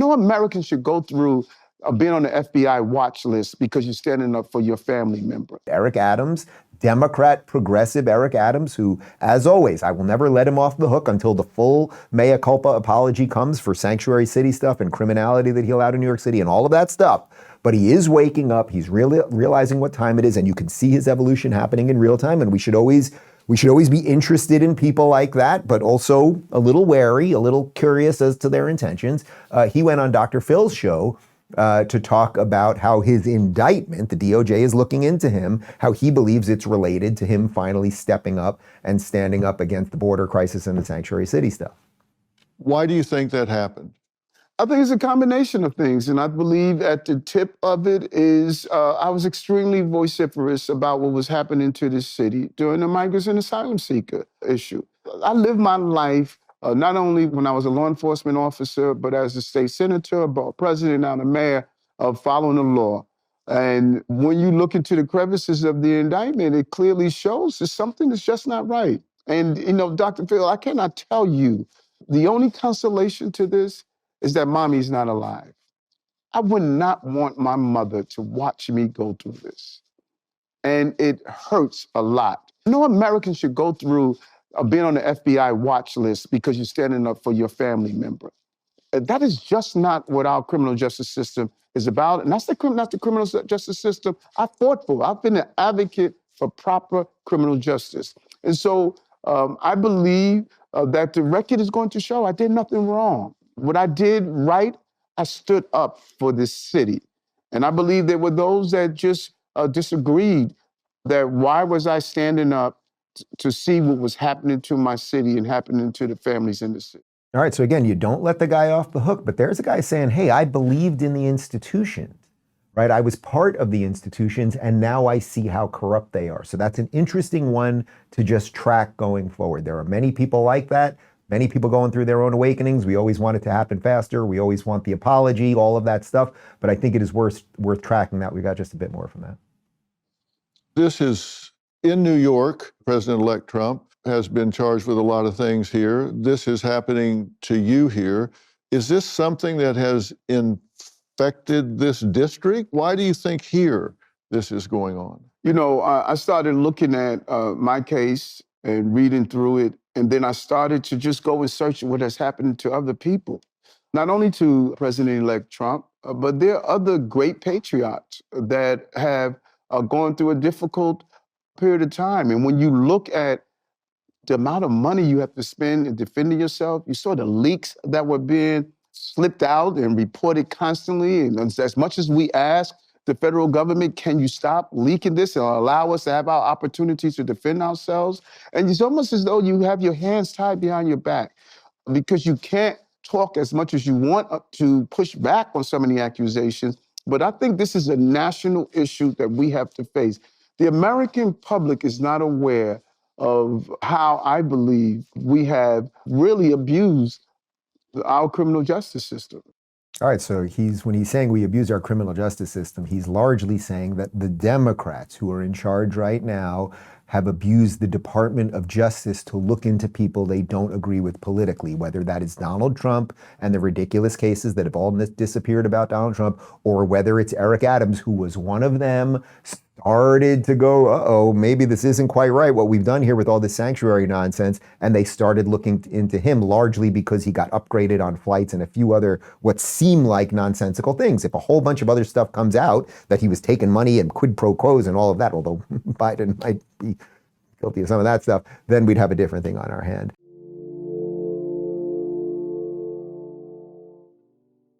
No American should go through being on the FBI watch list because you're standing up for your family member. Eric Adams, Democrat, progressive Eric Adams, who, as always, I will never let him off the hook until the full mea culpa apology comes for sanctuary city stuff and criminality that he allowed in New York City and all of that stuff. But he is waking up. He's really realizing what time it is, and you can see his evolution happening in real time. And we should always be interested in people like that, but also a little wary, a little curious as to their intentions. He went on Dr. Phil's show to talk about how his indictment, the DOJ is looking into him, how he believes it's related to him finally stepping up and standing up against the border crisis and the sanctuary city stuff. Why do you think that happened? I think it's a combination of things, and I believe at the tip of it is I was extremely vociferous about what was happening to this city during the migrants and asylum seeker issue. I lived my life not only when I was a law enforcement officer, but as a state senator, a president, now the mayor, of following the law. And when you look into the crevices of the indictment, it clearly shows there's something that's just not right. And, Dr. Phil, I cannot tell you, the only consolation to this is that mommy's not alive. I would not want my mother to watch me go through this. And it hurts a lot. No American should go through being on the FBI watch list because you're standing up for your family member. That is just not what our criminal justice system is about. And that's not the criminal justice system I fought for. I've been an advocate for proper criminal justice. And so I believe that the record is going to show I did nothing wrong. What I did right, I stood up for this city. And I believe there were those that just disagreed that why was I standing up to see what was happening to my city and happening to the families in the city. All right, so again, you don't let the guy off the hook, but there's a guy saying, hey, I believed in the institutions, right? I was part of the institutions, and now I see how corrupt they are. So that's an interesting one to just track going forward. There are many people like that, many people going through their own awakenings. We always want it to happen faster. We always want the apology, all of that stuff. But I think it is worth tracking that. We got just a bit more from that. This is in New York. President-elect Trump has been charged with a lot of things here. This is happening to you here. Is this something that has infected this district? Why do you think here this is going on? I started looking at my case and reading through it, and then I started to just go and search what has happened to other people. Not only to President-elect Trump, but there are other great patriots that have gone through a difficult period of time. And when you look at the amount of money you have to spend in defending yourself, you saw the leaks that were being slipped out and reported constantly. And as much as we ask the federal government, can you stop leaking this and allow us to have our opportunities to defend ourselves? And it's almost as though you have your hands tied behind your back because you can't talk as much as you want to push back on some of the accusations. But I think this is a national issue that we have to face. The American public is not aware of how I believe we have really abused our criminal justice system. All right, so when he's saying we abuse our criminal justice system, he's largely saying that the Democrats who are in charge right now have abused the Department of Justice to look into people they don't agree with politically, whether that is Donald Trump and the ridiculous cases that have all disappeared about Donald Trump, or whether it's Eric Adams, who was one of them, started to go, uh-oh, maybe this isn't quite right, what we've done here with all this sanctuary nonsense, and they started looking into him largely because he got upgraded on flights and a few other what seem like nonsensical things. If a whole bunch of other stuff comes out, that he was taking money and quid pro quos and all of that, although Biden might be guilty of some of that stuff, then we'd have a different thing on our hand.